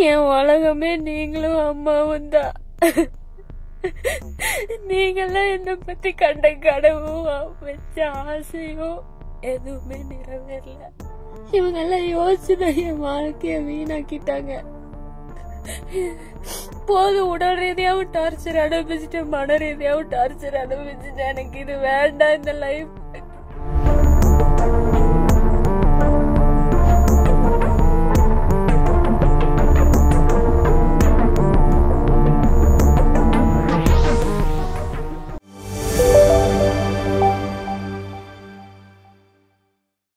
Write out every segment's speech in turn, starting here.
என் உலகமே நீங்களும் அம்மாவும் தான். நீங்கெல்லாம் என்ன பத்தி கண்ட கனவும் வச்ச ஆசையும் எதுவுமே நிறைவேறல. இவங்கெல்லாம் யோசிச்சுதான் என் வாழ்க்கைய வீணாக்கிட்டாங்க. போதும், உடல் ரீதியாவும் டார்ச்சர் அனுபவிச்சுட்டு மன ரீதியாவும் டார்ச்சர் அனுபவிச்சுட்டு எனக்கு இது வேண்டாம் இந்த லைஃப்.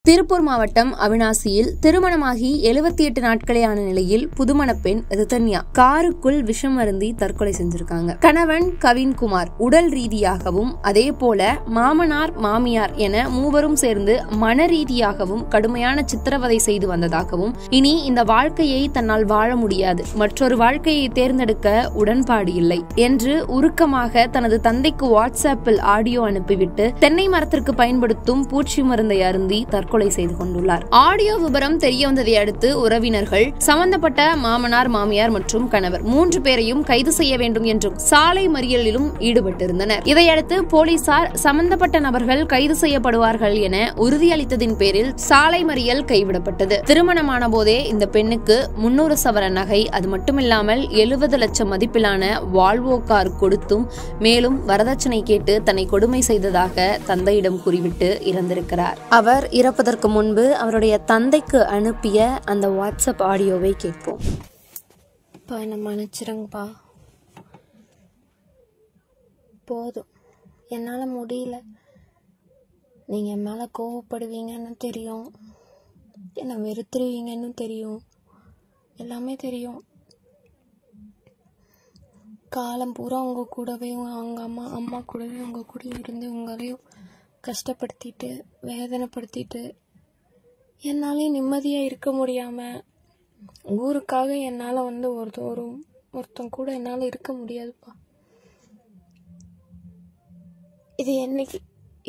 திருப்பூர் மாவட்டம் அவினாசியில் திருமணமாகி 78 நாட்களே ஆன நிலையில் புதுமண பெண் ரிதன்யா காருக்குள் விஷம் அருந்தி தற்கொலை செஞ்சிருக்காங்க. கணவன் கவின்குமார் உடல் ரீதியாகவும் அதே போல மாமனார் மாமியார் என மூவரும் சேர்ந்து மன ரீதியாகவும் கடுமையான சித்திரவதை செய்து வந்ததாகவும், இனி இந்த வாழ்க்கையை தன்னால் வாழ முடியாது, மற்றொரு வாழ்க்கையை தேர்ந்தெடுக்க உடன்பாடு இல்லை என்று உருக்கமாக தனது தந்தைக்கு வாட்ஸ்அப்பில் ஆடியோ அனுப்பிவிட்டு தென்னை மரத்திற்கு பயன்படுத்தும் பூச்சி மருந்தை அருந்தி தற்கொலை செய்து கொண்டுள்ளார். ஆடியோ விவரம் தெரிய வந்ததை அடுத்து உறவினர்கள் சம்பந்தப்பட்ட மாமனார் மாமியார் மற்றும் கணவர் 3 பேரையும் கைது செய்ய வேண்டும் என்றும் சாலை மறியலிலும் ஈடுபட்டிருந்தனர். இதையடுத்து போலீசார் சம்பந்தப்பட்ட நபர்கள் கைது செய்யப்படுவார்கள் என உறுதியளித்ததின் பேரில் சாலை மறியல் கைவிடப்பட்டது. திருமணமான போதே இந்த பெண்ணுக்கு 300 சவரன் நகை, அது மட்டுமில்லாமல் 70 லட்சம் மதிப்பிலான வால்வோ கார் கொடுத்தும் மேலும் வரதட்சணை கேட்டு தன்னை கொடுமை செய்ததாக தந்தையிடம் கூறிவிட்டு இறந்திருக்கிறார். அவர் இறப்பதற்கு முன்பு அவருடைய தந்தைக்கு அனுப்பிய அந்த வாட்ஸ்அப் ஆடியோவை கேட்போம். என்ன மன்னிச்சிருங்கப்பா, போதும், என்னால முடியல. நீங்க என் மேல கோவப்படுவீங்கன்னு தெரியும், என்ன வெறுத்துருவீங்கன்னு தெரியும், எல்லாமே தெரியும். காலம் பூரா உங்க கூடவே அவங்க அம்மா கூடவே உங்க கூட இருந்து உங்களையும் கஷ்டப்படுத்திட்டு வேதனைப்படுத்திட்டு என்னாலே நிம்மதியா இருக்க முடியாம, ஊருக்காக என்னால ஒருத்தன் கூட என்னால இருக்க முடியாதுப்பா. இது என்னைக்கு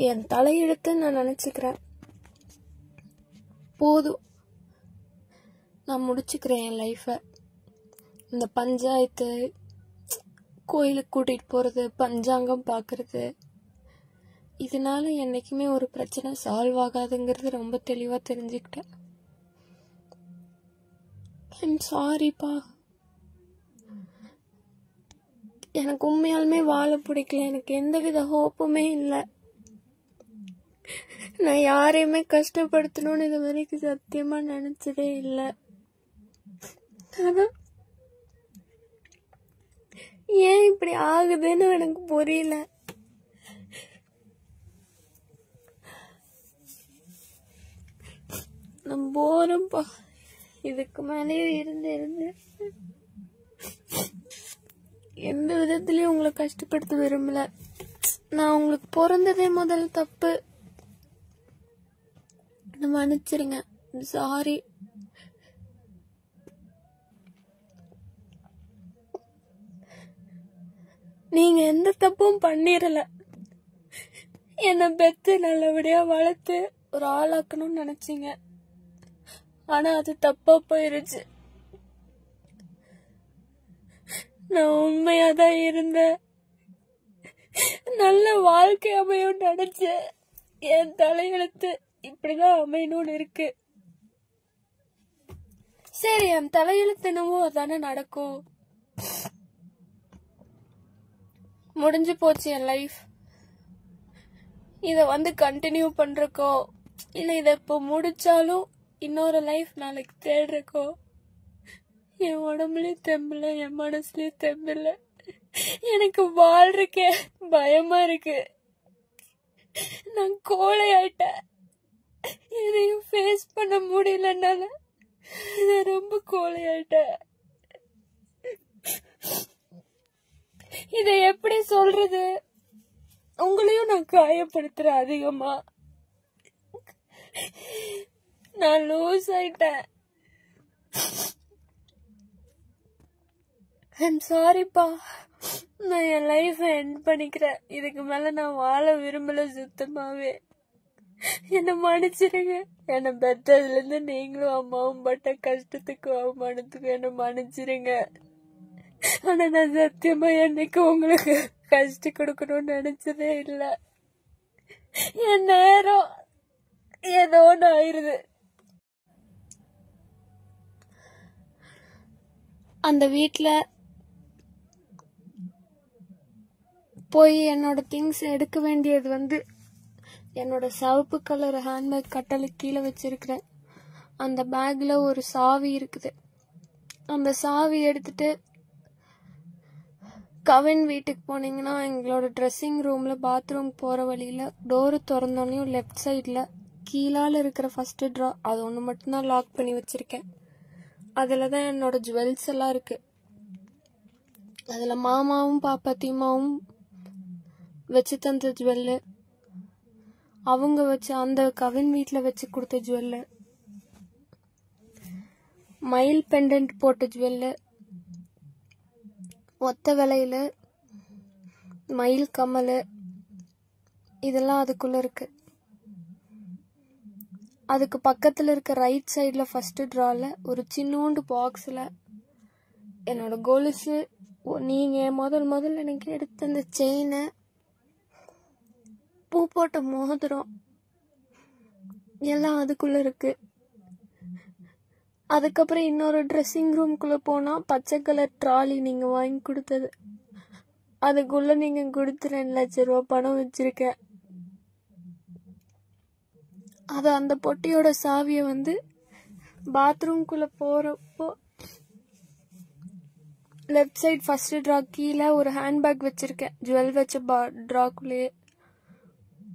என் தலையெழுத்து நான் நினைச்சுக்கிறேன். போதும், நான் முடிச்சுக்கிறேன் என் லைஃப. இந்த பஞ்சாயத்து, கோயிலுக்கு கூட்டிட்டு போறது, பஞ்சாங்கம் பாக்குறது, இதனால என்னைக்குமே ஒரு பிரச்சனை சால்வ் ஆகாதுங்கிறது ரொம்ப தெளிவா தெரிஞ்சுக்கிட்டேன். ஐம் சாரிப்பா. எனக்கு உண்மையாலுமே வாழ பிடிக்கல. எனக்கு எந்தவித ஹோப்புமே இல்லை. நான் யாரையுமே கஷ்டப்படுத்தணும்னு இது வரைக்கும் சத்தியமா நினைச்சதே இல்லை. ஆனா ஏன் இப்படி ஆகுதுன்னு எனக்கு புரியல. நான் போறேன்ப்பா. இதுக்கு மேலே இருந்து எந்த விதத்திலயும் உங்களை கஷ்டப்படுத்த விரும்பல. நான் உங்களுக்கு பிறந்ததே முதல்ல தப்பு. மன்னிச்சிருங்க. சாரி. நீங்க எந்த தப்பும் பண்ணிரல. என்னை பெத்து நல்லபடியா வளர்த்து ஒரு ஆளாக்கணும்னு நினைச்சீங்க. ஆனா அது தப்பா போயிருச்சு. நான் உண்மையாதான் இருந்தேன். நல்ல வாழ்க்கை அமையும் நினைச்சேன். என் தலையெழுத்து இப்படிதான் அமையணும்னு இருக்கு. சரி, என் தலையெழுத்து என்னவோ அதானே நடக்கும். முடிஞ்சு போச்சு என் லைஃப். இத கண்டினியூ பண்றக்கோ இல்ல இத இப்போ முடிச்சாலும் இன்னொரு லைஃப் நாளைக்கு தேடுறக்கோ என் உடம்புலயும் தெம்பில்ல, என் மனசுலயும் தெம்பில்ல. எனக்கு வாழ்றக்கே பயமா இருக்கு. நான் கோழை ஆயிட்டேன். எதையும் ஃபேஸ் பண்ண முடியலனால நான் ரொம்ப கோழை ஆயிட்டேன். இத எப்படி சொல்றது? உங்களையும் நான் காயப்படுத்துறேன் அதிகமா. நான் லூஸ் ஆயிட்டேன். ஐம் சாரிப்பா. நான் என் லைஃப எண்ட் பண்ணிக்கிறேன். இதுக்கு மேல நான் வாழ விரும்பல சுத்தமாவே. என்ன மன்னிச்சிருங்க. என்ன பெற்றதுல இருந்து நீங்களும் அம்மாவும் பட்ட கஷ்டத்துக்கு அவமானத்துக்கு என்ன மன்னிச்சிருங்க. ஆனா நான் சத்தியமா என்னைக்கு உங்களுக்கு கஷ்டம் கொடுக்கணும்னு நினைச்சதே இல்ல. என் நேரம் ஏதோ ஒன்று ஆயிருது. அந்த வீட்டுல போய் என்னோட திங்ஸ் எடுக்க வேண்டியது என்னோட சிவப்பு கலர் ஹேண்ட்பேக் கட்டளை கீழே வச்சிருக்கிறேன். அந்த பேக்ல ஒரு சாவி இருக்குது. அந்த சாவி எடுத்துட்டு கவின் வீட்டுக்கு போனீங்கன்னா எங்களோட ட்ரெஸ்ஸிங் ரூம்ல பாத்ரூம் போற வழியில டோரு திறந்தோடனையும் லெஃப்ட் சைட்ல கீழால இருக்கிற ஃபர்ஸ்ட் ட்ரா அது ஒன்று மட்டும்தான் லாக் பண்ணி வச்சிருக்கேன். அதுலதான் என்னோட ஜுவல்ஸ் எல்லாம் இருக்கு. அதுல மாமாவும் பாப்பாத்தியமாவும் வச்சு தந்த ஜுவல்லு, அவங்க வச்சு அந்த கவின் வீட்டுல வச்சு கொடுத்த ஜுவல்லு, மயில் பெண்டன்ட் போட்ட ஜுவல்லு, ஒத்த விலையில மயில் கம்மல், இதெல்லாம் அதுக்குள்ள இருக்கு. அதுக்கு பக்கத்துல இருக்க ரைட் சைட்ல ஃபர்ஸ்ட் ட்ரால ஒரு சின்னோண்டு பாக்ஸ்ல என்னோட கொலுசு, நீங்க முதல்ல எனக்கு எடுத்த அந்த செயினை, பூ போட்ட மோதிரம் எல்லாம் அதுக்குள்ள இருக்கு. அதுக்கப்புறம் இன்னொரு ட்ரெஸ்ஸிங் ரூம்குள்ள போனா பச்சை கலர் ட்ராலி நீங்க வாங்கி கொடுத்தது, அதுக்குள்ள நீங்க கொடுத்து 2 லட்சம் ரூபாய் பணம் வச்சிருக்கேன். அது அந்த பொட்டியோட சாவிய பாத்ரூம்குள்ள போறப்போ லெஃப்ட் சைட் ஃபர்ஸ்ட் ட்ரா கீழே ஒரு ஹேண்ட்பேக் வச்சிருக்கேன், ஜுவல் வச்ச ட்ராக்குள்ளேயே.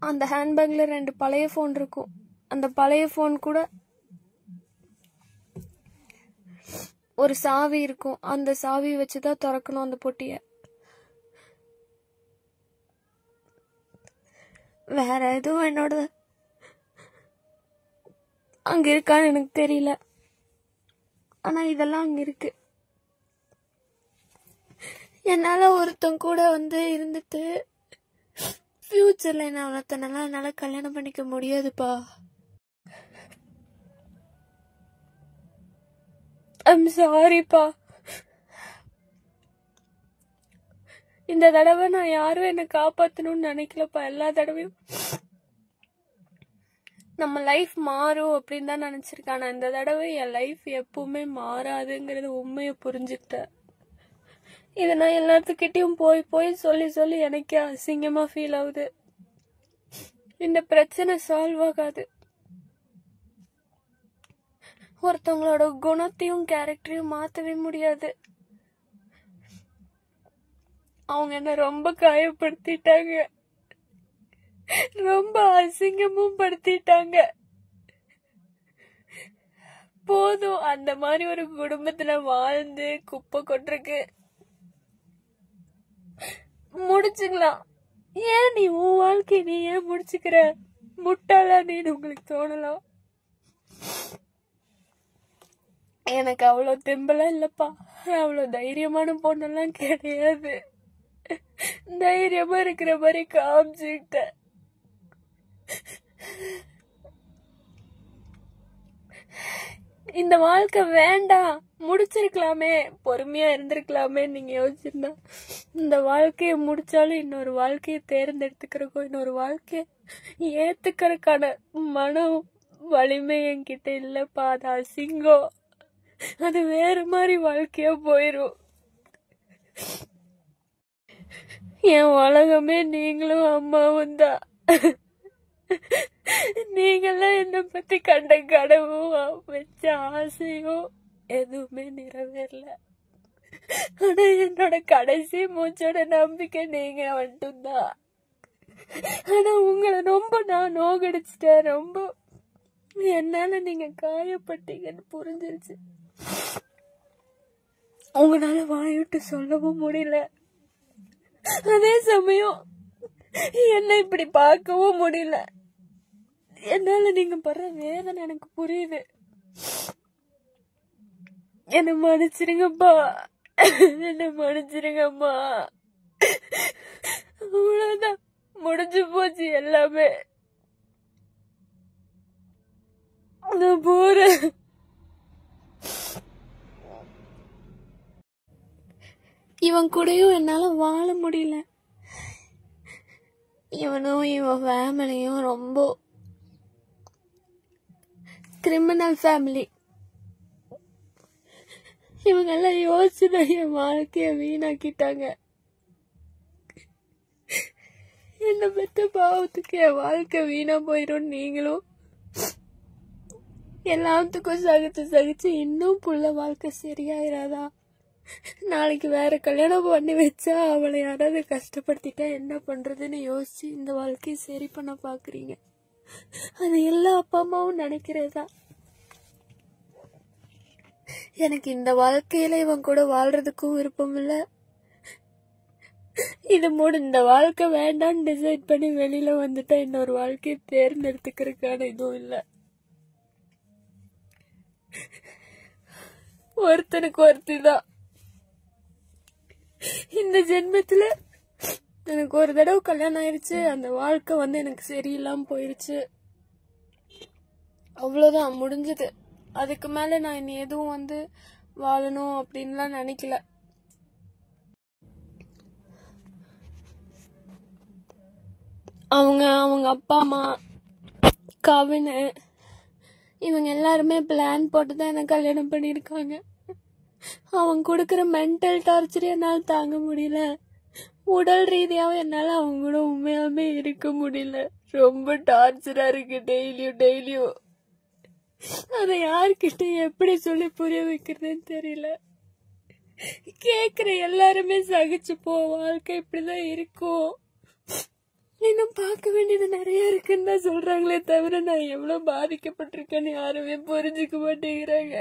அந்த ஹேண்ட்பேக்ல 2 பழைய போன் இருக்கும். அந்த பழைய போன் கூட ஒரு சாவி இருக்கும். அந்த சாவி வச்சுதான் திறக்கணும் அந்த பொட்டிய. வேற எதுவும் என்னோட அங்க இருக்கான்னு எனக்கு தெரியல. ஆனா இதெல்லாம் அங்க இருக்கு. என்னால ஒருத்தன் கூட இருந்துட்டு ஃபியூச்சர்ல என்ன அவ்வளோத்தனால என்னால கல்யாணம் பண்ணிக்க முடியாதுப்பா. ஐம் சாரிப்பா. இந்த தடவை நான் யாரும் என்ன காப்பாத்தணும்னு நினைக்கலப்பா. எல்லா தடவையும் நம்ம லைஃப் மாறும் அப்படின்னு தான் நினைச்சிருக்கேன். ஆனா இந்த தடவை என் லைஃப் எப்பவுமே மாறாதுங்கிறது உண்மையை புரிஞ்சுக்கிட்டேன். இதை நான் எல்லாத்துக்கிட்டையும் போய் சொல்லி எனக்கே அசிங்கமா ஃபீல் ஆகுது. இந்த பிரச்சனை சால்வ் ஆகாது. ஒருத்தவங்களோட குணத்தையும் கேரக்டரையும் மாத்தவே முடியாது. அவங்க என்ன ரொம்ப காயப்படுத்திட்டாங்க, ரொம்ப அசிங்கமும் படுத்திட்டாங்க. போதும் அந்த மாதிரி ஒரு குடும்பத்துல வாழ்ந்து குப்பை கொட்டிருக்கு. முடிச்சுக்கலாம். ஏன் நீ உன் வாழ்க்கை நீ ஏன் முடிச்சுக்கிற? முட்டாளா நீன்னு உங்களுக்கு தோணலாம். எனக்கு அவ்வளவு தெம்பலாம் இல்லப்பா. அவ்வளவு தைரியமான பொண்ணெல்லாம் கிடையாது. தைரியமா இருக்கிற மாதிரி காமிச்சுக்கிட்டேன். இந்த வாழ்க்கை வேண்டாம், முடிச்சிருக்கலாமே, பொறுமையா இருந்திருக்கலாமே நீங்க யோசிச்சிருந்தா இந்த வாழ்க்கைய முடிச்சாலும் இன்னொரு வாழ்க்கைய தேர்ந்தெடுத்துக்கிறக்கும் இன்னொரு வாழ்க்கைய ஏத்துக்கிறதுக்கான மன வலிமை என்கிட்ட இல்லப்பா. அது அசிங்கம். அது வேற மாதிரி வாழ்க்கையா போயிரும். என் உலகமே நீங்களும் அம்மாவும் தான். நீங்கெல்லாம் என்ன பத்தி கண்ட கனவும் வச்ச ஆசையும் எதுவுமே நிறைவேறல. ஆனா என்னோட கடைசி மூச்சோட நம்பிக்கை நீங்க மட்டும்தான். ஆனா உங்களை ரொம்ப நான் நோகடிச்சிட்டேன். ரொம்ப என்னால நீங்க காயப்பட்டீங்கன்னு புரிஞ்சிருச்சு. உங்களால வாயிட்டு சொல்லவும் முடியல. அதே சமயம் என்ன இப்படி பார்க்கவும் முடியல. என்னால நீங்க படுற வேதனை எனக்கு புரியுது. என்ன மன்னிச்சிருங்கப்பா, என்ன மன்னிச்சிருங்கம்மா. அவ்வளவுதான், முடிஞ்சு போச்சு எல்லாமே. நான் போறேன். இவன் கூடயும் என்னால வாழ முடியல. இவனும் இவன் ஃபேமிலியும் ரொம்ப கிரிமினல் ஃபேமிலி. இவங்க எல்லாம் யோசிச்சுதான் என் வாழ்க்கைய வீணாக்கிட்டாங்க. என்ன பெத்த பாவத்துக்கு என் வாழ்க்கை வீணா போயிடும். நீங்களும் எல்லாத்துக்கும் சகிச்சு இன்னும் புள்ள வாழ்க்கை சரியாயிராதா? நாளைக்கு வேற கல்யாணம் பண்ணி வச்சா அவளை யாராவது கஷ்டப்படுத்திட்டா என்ன பண்றதுன்னு யோசிச்சு இந்த வாழ்க்கையை சரி பண்ண பாக்குறீங்க. அது எல்லா அப்பா அம்மாவும் நினைக்கிறதா. எனக்கு இந்த வாழ்க்கையில இவன் கூட வாழ்றதுக்கும் விருப்பம் இல்ல. இது இந்த வாழ்க்கை வேண்டான்னு டிசைட் பண்ணி வெளியில வந்துட்டா இன்னொரு வாழ்க்கையை தேர்ந்தெடுத்துக்கிறதுக்கான இதுவும் இல்ல. ஒருத்தனுக்கு ஒருத்திதான். இந்த ஜென்மத்துல எனக்கு ஒரு தடவை கல்யாணம் ஆயிடுச்சு. அந்த வாழ்க்கை எனக்கு சரியில்லாம போயிருச்சு. அவ்வளவுதான், முடிஞ்சது. அதுக்கு மேல நான் இனி எதுவும் வாழணும் அப்படின்லாம் நினைக்கல. அவங்க அப்பா அம்மா கவின் இவங்க எல்லாருமே பிளான் போட்டுதான் எனக்கு கல்யாணம் பண்ணிருக்காங்க. அவங்க கொடுக்கற மென்டல் டார்ச்சர் என்னால தாங்க முடியல. உடல் ரீதியாவும் என்னால அவங்க கூட உண்மையாவே இருக்க முடியல. ரொம்ப டார்ச்சரா இருக்கு டெய்லியும். அதை யார்கிட்ட எப்படி சொல்லி புரிய வைக்கிறதுன்னு தெரியல. கேக்குற எல்லாருமே சகிச்சு போ, வாழ்க்கை இப்படிதான் இருக்கும், இன்னும் பார்க்க வேண்டியது நிறைய இருக்குன்னு தான் சொல்றாங்களே தவிர நான் எவ்வளவு பாதிக்கப்பட்டிருக்கேன்னு யாருமே புரிஞ்சுக்க மாட்டேங்கிறாங்க.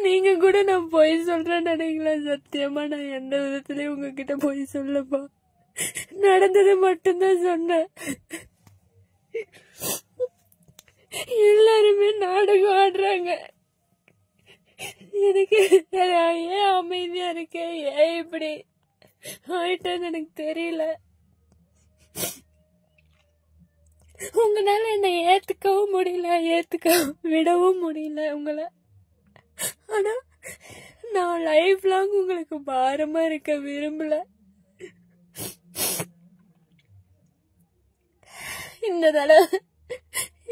நீங்க கூட நான் பொய் சொல்றேன்னு நினைக்கல. சத்தியமா நான் எந்த விதத்திலயும் உங்ககிட்ட பொய் சொல்லப்பா. நடந்தது மட்டும்தான் சொன்னேன். எல்லாருமே நாடகம் ஆடுறாங்க. எனக்கு ஏன் அமைதியா இருக்கேன், ஏன் இப்படி ஆயிட்டேன்னு எனக்கு தெரியல. உங்களால என்னை ஏத்துக்கவும் முடியல, ஏத்துக்க விடவும் முடியல உங்களை. ஆனா நான் லைஃப் லாங் உங்களுக்கு பாரமா இருக்க விரும்பல. இந்த தடவை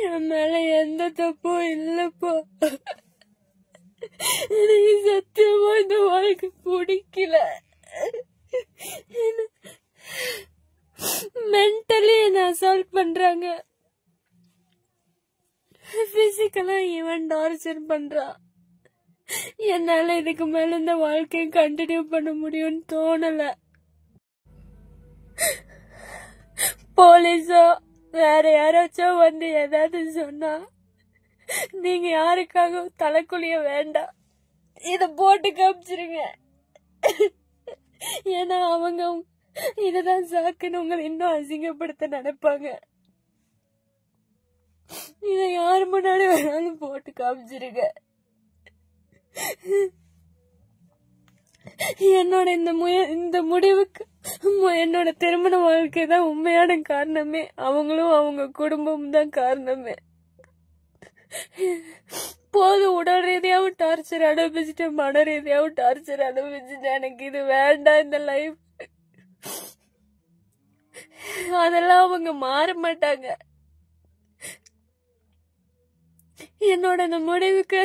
என் மேல எந்த தப்பும் இல்லப்போ. எனக்கு சத்தியமா இந்த வாழ்க்கை பிடிக்கல. மென்டலி என்ன அசால்ட் பண்றாங்க, பிசிக்கலா ஈவன் டார்ச்சர் பண்றான். என்னால இதுக்கு மேல இந்த வாழ்க்கையை கண்டினியூ பண்ண முடியும்னு தோணல. போலீஸோ வேற யாராச்சும் ஏதாவது சொன்னா நீங்க யாருக்காக தலைக்குழிய வேண்டாம், இத போட்டு காமிச்சிருங்க. ஏன்னா அவங்க இததான் சாக்குன்னு உங்களை இன்னும் அசிங்கப்படுத்த நினைப்பாங்க. இத யாரு முன்னாடி வேணாலும் போட்டு காமிச்சிருங்க. என்னோட இந்த முடிவுக்கு என்னோட திருமண வாழ்க்கை தான் உண்மையான காரணமே. அவங்களும் அவங்க குடும்பமும் தான் காரணமே. போதும், உடல் ரீதியாவும் டார்ச்சர் அனுபவிச்சுட்டு மன ரீதியாவும் டார்ச்சர் அனுபவிச்சுட்டு எனக்கு இது வேண்டாம் இந்த லைஃப். அதெல்லாம் அவங்க மாற மாட்டாங்க. என்னோட இந்த முடிவுக்கு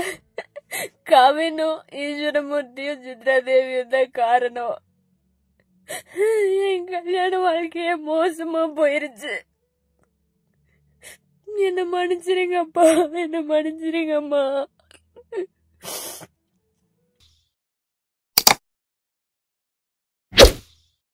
கவினும் ஈஸ்வரமூர்த்தியும் சித்ரா தேவியும் தான் காரணம். என் கல்யாண வாழ்க்கைய மோசமா போயிருச்சு. என்ன மன்னிச்சிருங்கப்பா, என்ன மன்னிச்சிருங்கம்மா.